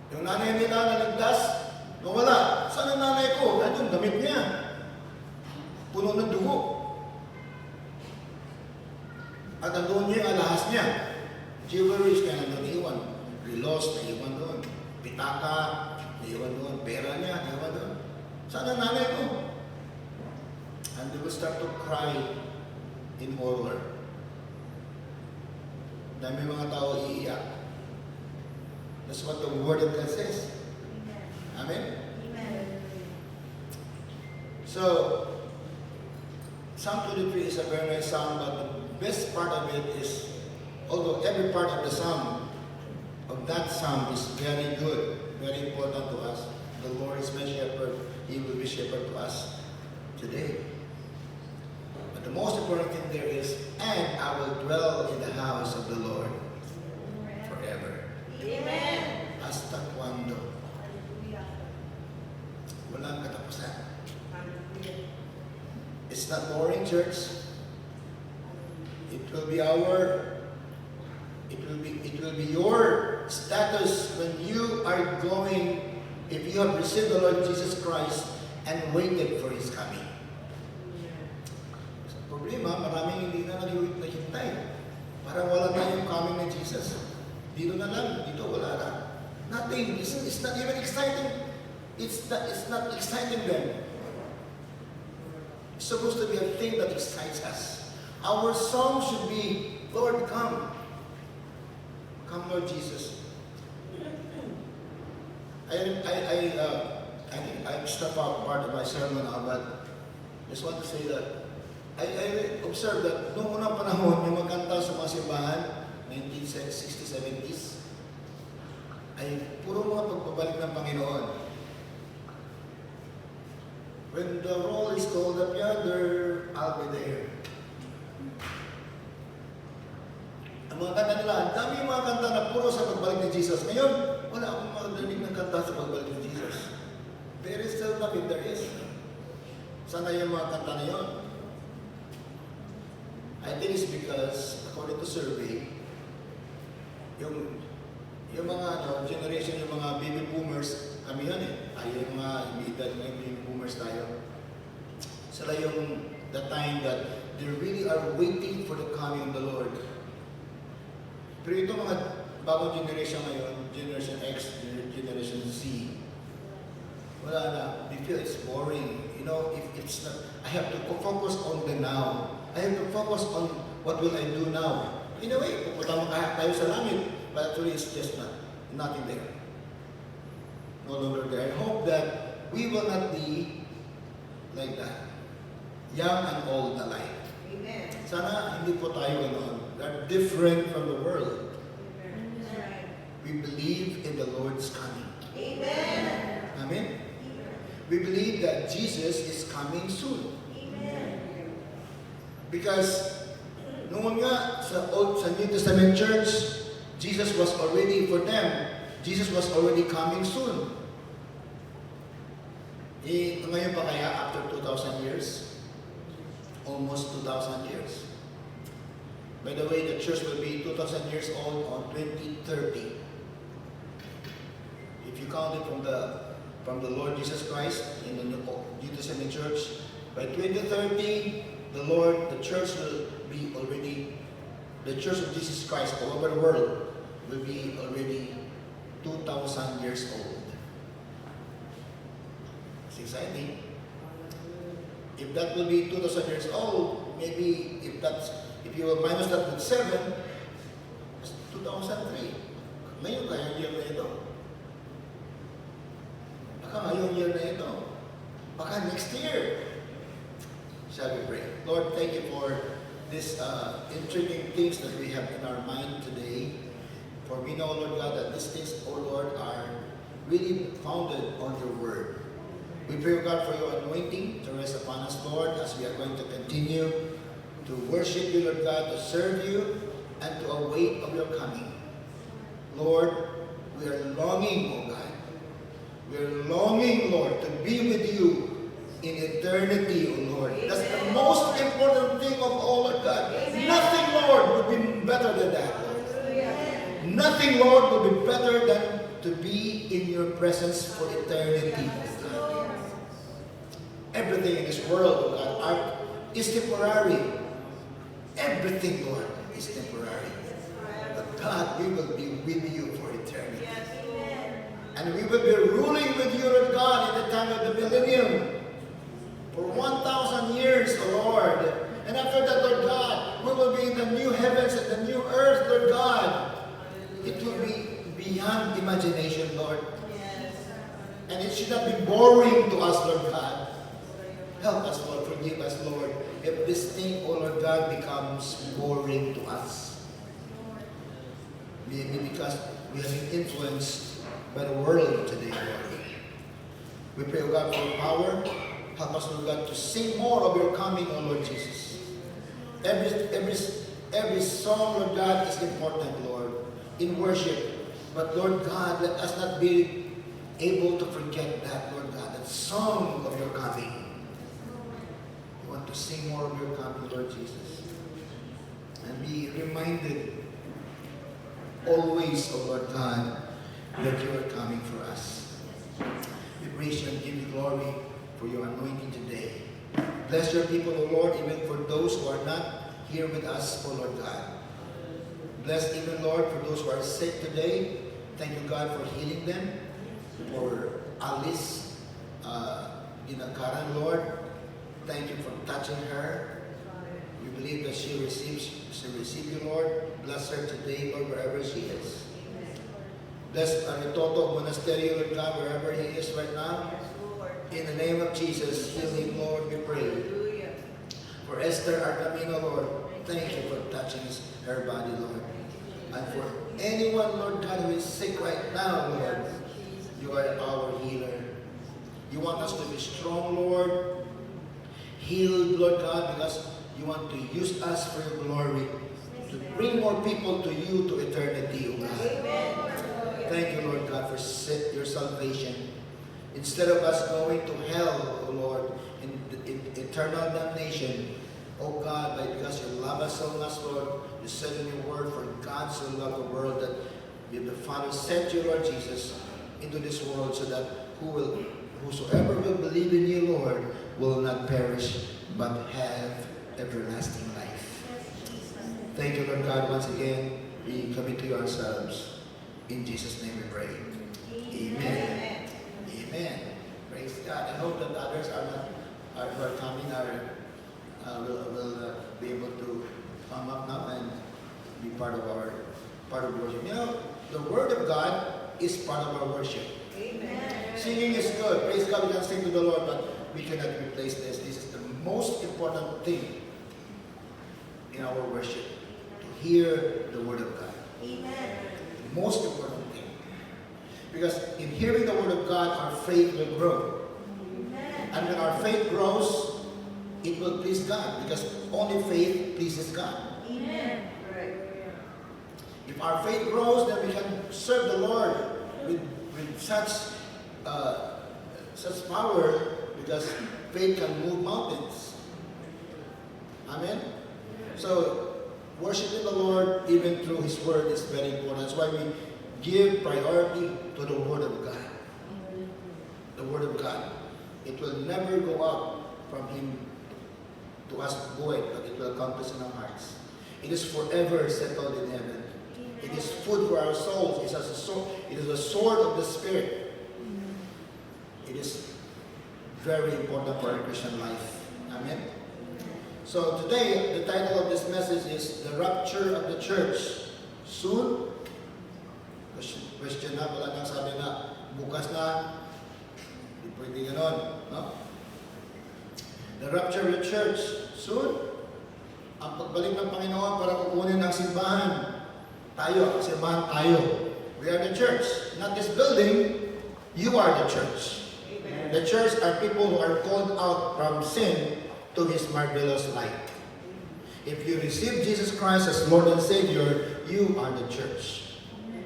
Yung nanay nila na nagdas, nawala. Saan ang nanay ko? Ay, yung damit niya. Puno ng dugo. At nandun niya yung alahas niya. Jewelries kaya nandun iwan. Relos na iwan doon. Pitaka na iwan doon. Pera niya na iwan doon. Saan ang nanay ko? And they will start to cry in horror. Dami mga tao iiyak. That's what the Word of God says. Amen? Amen. So, Psalm 23 is a very nice psalm, but the best part of it is, although every part of the psalm, of that psalm is very good, very important to us. The Lord is my shepherd, He will be shepherd to us today. But the most important thing there is, and I will dwell in the house of the Lord forever. Amen. Hasta cuando? Hallelujah. Walang katapusan. Hallelujah. It's not boring, church. It will be your status when you are going, if you have received the Lord Jesus Christ and waited for His coming. Sa problema, maraming hindi na naghihintay. Parang wala na yung coming ni Jesus. Dito na lang, dito wala na. Nothing. It's not even exciting. It's not exciting them. It's supposed to be a thing that excites us. Our song should be, Lord, come. Come, Lord Jesus. I step out part of my sermon now, but just want to say that I observed that noong unang panahon, yung magkanta sa mga simbahan, 1960s, 70s, ay puro mga pagpabalik ng Panginoon. When the roll is called up yonder, I'll be there. Ang mga kanta nila, ang dami yung mga kanta na puro sa pagbalik ni Jesus. Ngayon, wala akong marinig ng kanta sa pagbalik ni Jesus. Very seldom if there is. Sana yung mga kanta na yun? I think it's because, according to survey, yung mga generation, yung mga baby boomers, kami yan tayo yung mga edad ng baby boomers tayo. Sila yung the time that they really are waiting for the coming of the Lord. Pero ito mga bagong generation ngayon, Generation X, Generation Z, wala na. They feel it's boring. You know, if it's not, I have to focus on the now. I have to focus on what will I do now. In a way, pupunta tayo sa langit, but actually it's just nothing there. No longer there. I hope that we will not be like that. Young and old alike. Amen. Sana hindi po tayo ganoon. We are different from the world. Amen. That's right. We believe in the Lord's coming. Amen. Amen? We believe that Jesus is coming soon. Amen. Because noon nga sa New Testament church, Jesus was already for them. Jesus was already coming soon. Ngayon pa kaya after 2,000 years? Almost 2,000 years. By the way, the church will be 2,000 years old on 2030. If you count it from the Lord Jesus Christ in the New Testament church, by 2030, the church will be already, the church of Jesus Christ all over the world will be already 2,000 years old. It's exciting. If that will be 2,000 years old, maybe if you will minus that with 7, it's 2003. Ngayon kaya year na ito. Baka ngayong year na ito. Baka next year. Shall we pray? Lord, thank you for these intriguing things that we have in our mind today. For we know, Lord God, that these things, O Lord, are really founded on your word. We pray, God, for your anointing to rest upon us, Lord, as we are going to continue to worship you, Lord God, to serve you, and to await of your coming. Lord, we are longing, O God. We are longing, Lord, to be with you in eternity, O Lord. That's the most important thing of all, Lord God. Nothing, Lord, would be better than that, Lord. Nothing, Lord, would be better than to be in your presence for eternity. Everything in this world, oh God, is temporary. Everything, Lord, is temporary. But God, we will be with you for eternity. And we will be ruling with you, Lord God, in the time of the millennium. For 1,000 years, O Lord. And after that, Lord God, we will be in the new heavens and the new earth, Lord God. It will be beyond imagination, Lord. And it should not be boring to us, Lord God. Help us, Lord. Forgive us, Lord. If this thing, O Lord God, becomes boring to us. Maybe because we have been influenced by the world today, Lord. We pray, O God, for power. Help us, Lord God, to sing more of your coming, O Lord Jesus. Every song, Lord God, is important, Lord, in worship. But, Lord God, let us not be able to forget that, Lord God, that song of your coming. We want to sing more of your coming, Lord Jesus. And be reminded always, O Lord God, that you are coming for us. We praise you and give you glory for your anointing today. Bless your people, O Lord, even for those who are not here with us, O Lord God. Bless even, Lord, for those who are sick today. Thank you, God, for healing them. For Alice Inakaran, Lord, thank you for touching her. We believe that she receives you, Lord. Bless her today, Lord, wherever she is. Bless Aritoto Monasterio, Lord God, wherever he is right now. In the name of Jesus, heal him, Lord, we pray. For Esther Argamino, Lord, thank you for touching her body, Lord. And for anyone, Lord God, who is sick right now, Lord, you are our healer. You want us to be strong, Lord. Healed, Lord God, because you want to use us for your glory. To bring more people to you to eternity, O God. Thank you, Lord God, for your salvation. Instead of us going to hell, O Lord, in eternal damnation, O God, because you love us so much, Lord, you said in your word, for God so loved the world that the Father sent you, Lord Jesus, into this world so that whosoever will believe in you, Lord, will not perish, but have everlasting life. Thank you, Lord God, once again. We commit to you ourselves. In Jesus' name we pray. Amen. Amen. Praise God. I hope that others who are coming will be able to come up now and be part of worship. You know, the Word of God is part of our worship. Amen. Singing is good. Praise God, we can sing to the Lord, but we cannot replace this. This is the most important thing in our worship. To hear the Word of God. Amen. The most important thing. Because in hearing the Word of God, our faith will grow. Amen. And when our faith grows, it will please God. Because only faith pleases God. Amen. Right. If our faith grows, then we can serve the Lord with such power, because faith can move mountains. Amen? So, worshiping the Lord even through His Word is very important. That's why we give priority to the Word of God. The Word of God. It will never go up from Him to us void, but it will accomplish in our hearts. It is forever settled in heaven. It is food for our souls. It is a sword of the Spirit. It is very important for our Christian life. Amen? So today, the title of this message is The Rapture of the Church. Soon? Question na, wala nang sabi na, bukas na. Hindi pwede ganon. No? The rapture of the church. Soon? Ang pagbalik ng Panginoon para kukunin ang simbahan. Tayo, simbahan tayo. We are the church. Not this building. You are the church. Amen. The church are people who are called out from sin to His marvelous light. If you receive Jesus Christ as Lord and Savior, you are the church.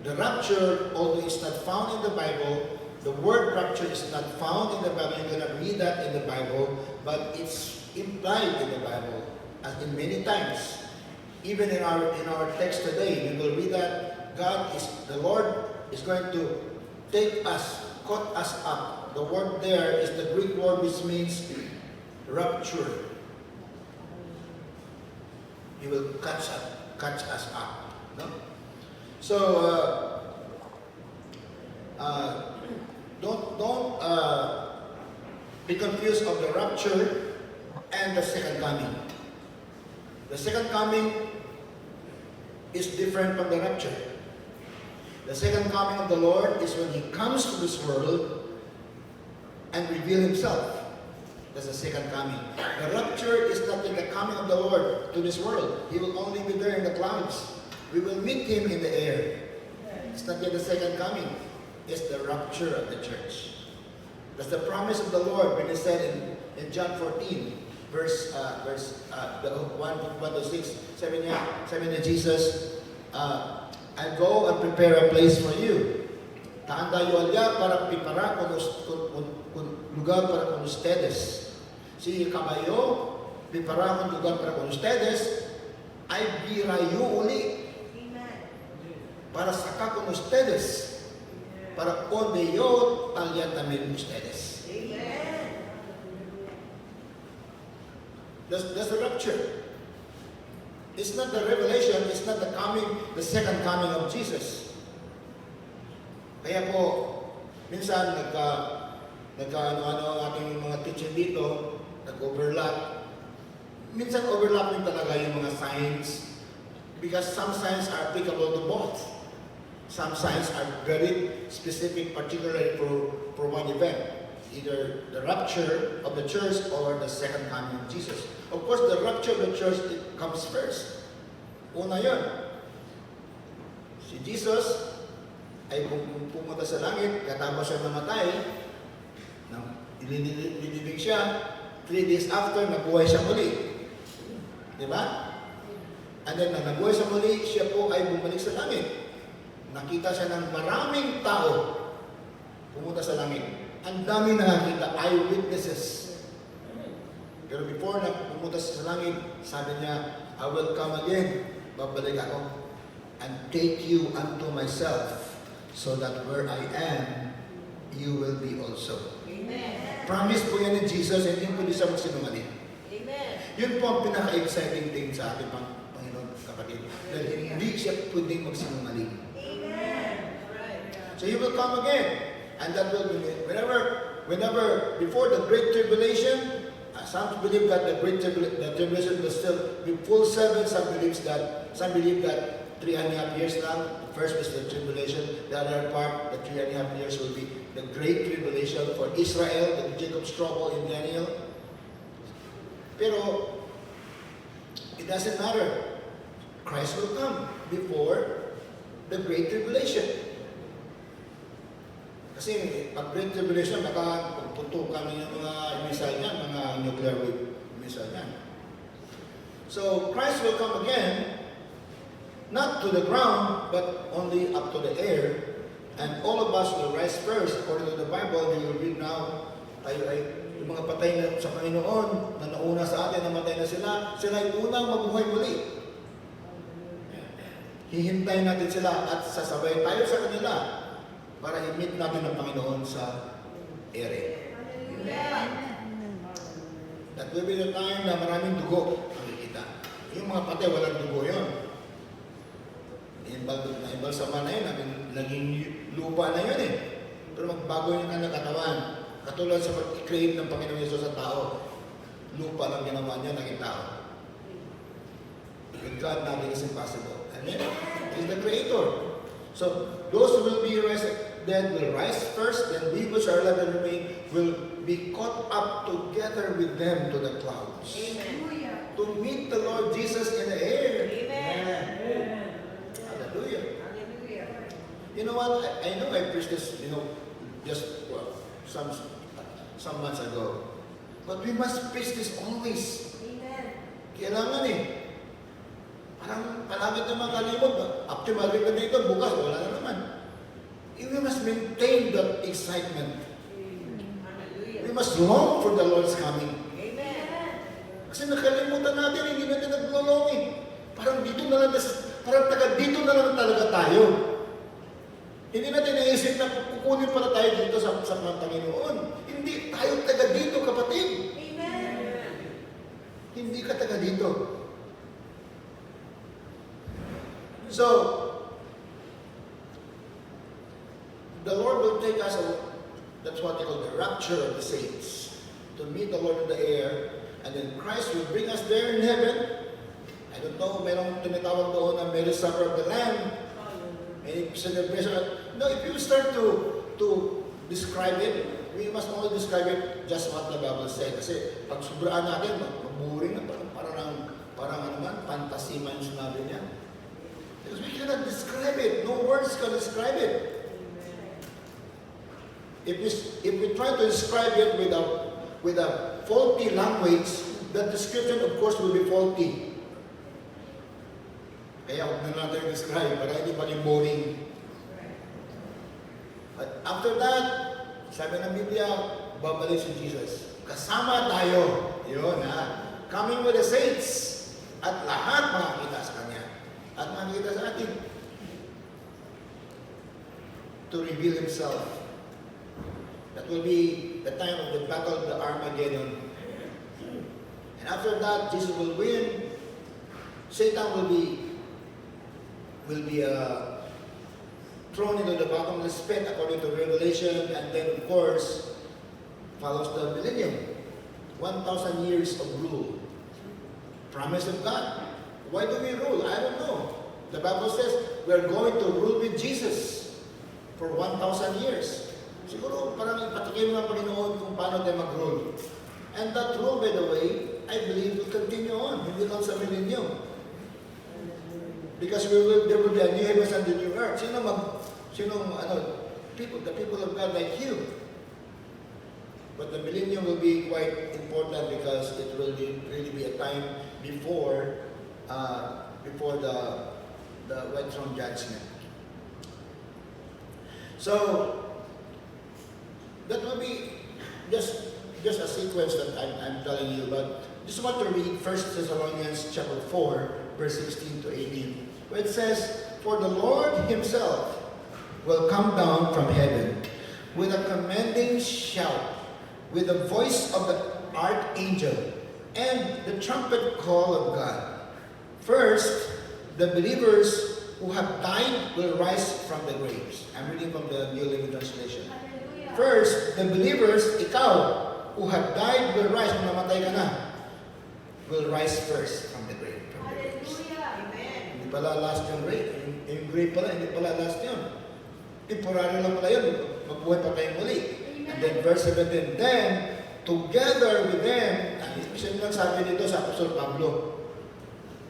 The rapture, although it's not found in the Bible, the word rapture is not found in the Bible. You're going to read that in the Bible, but it's implied in the Bible, as in many times. Even in our text today, we will read that the Lord is going to take us, caught us up. The word there is the Greek word which means rapture. He will catch us up. No? So don't be confused of the rapture and the second coming. The second coming is different from the rapture. The second coming of the Lord is when He comes to this world and reveal Himself. That's the second coming. The rapture is not like the coming of the Lord to this world. He will only be there in the clouds. We will meet Him in the air. It's not yet the second coming. It's the rapture of the church. That's the promise of the Lord when He said in John 14, verse 1 to 6, sabi ni Jesus, I go and prepare a place for you. Taanda yo allá para preparar lugar para con ustedes. Si caballo, preparar un lugar para con ustedes, ay birayo uli. Para sacar con ustedes, para donde yo talyan también ustedes. That's the rapture. It's not the revelation, it's not the second coming of Jesus. Kaya po, minsan nagka-ano ating mga teaching dito, nag-overlap. Minsan overlapping talaga yung mga signs because some signs are applicable to both. Some signs are very specific, particularly for one event, either the rapture of the church or the second coming of Jesus. Of course, the rapture of the church comes first. Una yun. Si Jesus ay pumunta sa langit, katapos siya namatay, ililibing siya, 3 days after, nabuhay siya muli. Di ba? And then, nang nabuhay siya muli, siya po ay bumalik sa langit. Nakita siya ng maraming tao pumunta sa langit. Ang dami nakakita, eyewitnesses. Pero before na pumunta siya sa langit, sabi niya, I will come again, babalik ako, and take you unto myself, so that where I am, you will be also. Amen. Promise po yan ni Jesus, hindi po di siya magsinungaling. Amen. Yun po ang pinaka-exciting thing sa ating Panginoon kapatid. Dahil hindi siya pwedeng magsinungaling. Amen. So He will come again. And that will be whenever before the Great Tribulation, some believe that the tribulation will still be full 7. Some believe that 3.5 years lang. The first is the tribulation. The other part, the 3.5 years, will be the Great Tribulation for Israel, the Jacob's trouble in Daniel. Pero it doesn't matter. Christ will come before the Great Tribulation. Kasi pag Great Tribulation, baka putukan yung mga missile niyan, mga nuclear missile niyan. So, Christ will come again, not to the ground, but only up to the air. And all of us will rise first. According to the Bible, we will read now, tayo ay yung mga patay na sa Panginoon, na nauna sa atin, namatay na sila ay unang mabuhay muli. Hihintayin natin sila at sasabay tayo sa kanila para i-meet natin ang Panginoon sa ere. That will be the time na maraming dugo ang makikita. Yung mga patay, walang dugo yun. Naimbalsama na yun, naging lupa na yun eh. Pero magbago yung kanyang katawan. Katulad sa pag-claim ng Panginoon Yesus sa tao, lupa lang ginawa niya, naging tao. With God, nothing is impossible. Amen? He's the Creator. So, those who will be dead will rise first, then we which are alive and remain will be caught up together with them to the clouds. Amen. To meet the Lord Jesus in the air. Amen. Hallelujah. Hallelujah. You know what? I know I preached this, just some months ago. But we must preach this always. Amen. Kailangan eh. Parang palagi naman kalimot. After balik ka dito, bukas, wala na naman. We must maintain that excitement. Hallelujah. We must long for the Lord's coming. Amen. Kasi nakalimutan natin, hindi natin naglolong eh. Parang dito na lang, parang taga dito na lang talaga tayo. Hindi natin naisip na kukunin pala tayo dito sa Panginoon. Hindi tayo taga dito, kapatid. Amen. Hindi ka taga dito. So, the Lord will take us, that's what they call the rapture of the saints, to meet the Lord in the air, and then Christ will bring us there in heaven. I don't know, merong tinatawag doon na Marriage Supper of the Lamb, may celebration. No, if you start to describe it, we must only describe it just what the Bible said. Kasi pag sobraan natin, maburing na, parang ano man, fantasy man yung sinabi niya. Because we cannot describe it. No words can describe it. If we try to describe it with a faulty language, that description of course will be faulty. Kaya huwag na natin describe para hindi maging boring. But after that, sabi ng Biblia, babalik si Jesus. Kasama tayo. Yun ha. Coming with the saints. At lahat makakita sa Kanya. At makikita sa atin. To reveal Himself. That will be the time of the battle of the Armageddon. And after that, Jesus will win. Satan will be thrown into the bottomless pit according to Revelation, and then of course follows the millennium, 1,000 years of rule, promise of God. Why do we rule? I don't know. The Bible says we are going to rule with Jesus for 1,000 years. Siguro parang ipatikin ng Panginoon kung paano tayo mag-rule. And that rule, by the way, I believe will continue on, hindi lang sa millennium. Because there will be a new heavens and a new earth. The people of God like you. But the millennium will be quite important because it will really be a time before the white throne judgment. So that will be just a sequence that I'm telling you. But just want to read 1 Thessalonians chapter 4, verse 16 to 18. Where it says, "For the Lord Himself will come down from heaven with a commanding shout, with the voice of the archangel, and the trumpet call of God. First, the believers who have died will rise from the graves." I'm reading from the New Living Translation. First, the believers, ikaw, who have died will rise, kung namatay ka na, will rise first from the grave. Hindi pala last yung grave. Yung grave pala, hindi pala last yun. Temporary lang pala yun. Magbuhay pa kayo muli. And then verse 17, then, together with them, especially lang sabi dito sa Apostol Pablo.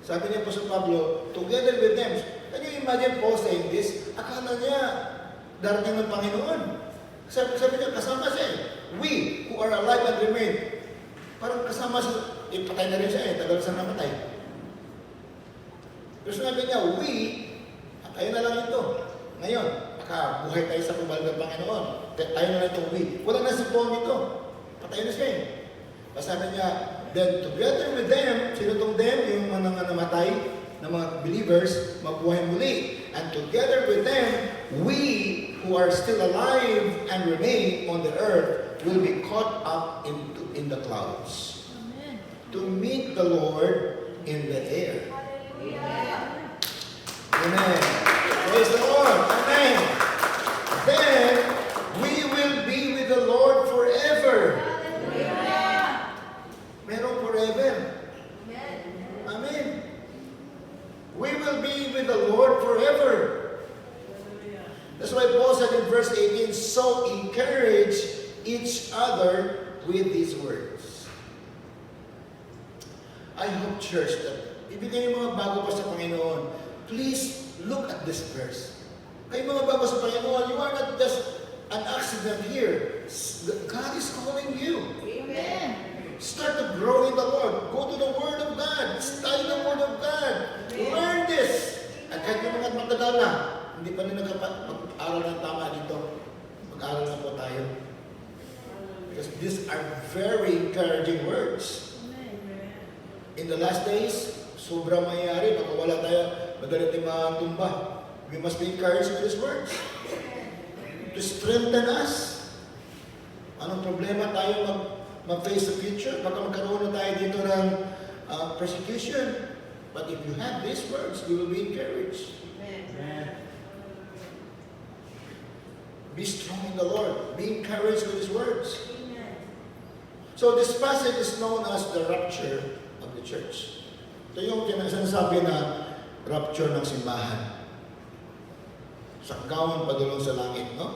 Sabi niya Apostol Pablo, together with them. Can you imagine Paul saying this? Akala niya, darating ng Panginoon. Sabi niya, kasama siya. We, who are alive and remain. Parang kasama siya. Patay na rin siya tagal sa namatay. Pero sinabi niya, we, tayo na lang ito. Ngayon, buhay tayo sa pabalik ng Panginoon. Tayo na lang ito, we. Wala na si Paul nito. Patay na siya Sabi niya, then together with them, sino tong them? Yung mga namatay na mga believers, mabuhay muli. And together with them, we who are still alive and remain on the earth will be caught up in the clouds. Amen. To meet the Lord in the air. Amen. Amen. Praise the Lord. Amen. Then we will be with the Lord forever. Amen. Meron forever. Amen. We will be with the Lord forever. That's why Paul said in verse 18, so encourage each other with these words. I hope, church, that ibigay yung mga bago pa sa Panginoon, please look at this verse. Kayo mga bago sa Panginoon, you are not just an accident here. God is calling you. Amen. Start to grow in the Lord. Go to the Word of God. Study the Word of God. Learn this. At kahit yung mga matanda na, hindi pa rin mag-aral ng tama dito. Mag-aral na po tayo. Because these are very encouraging words. In the last days, sobrang mangyayari. Baka wala tayo, madali tayong matumba. We must be encouraged with these words. to strengthen us. Anong problema tayo mag-face the future? Baka magkaroon na tayo dito ng persecution. But if you have these words, you will be encouraged. Amen. Be strong in the Lord. Be encouraged with His words. Amen. So this passage is known as the rapture of the church. Ito yung sinasabi na rapture ng simbahan. Sangkawan padulong sa langit, no?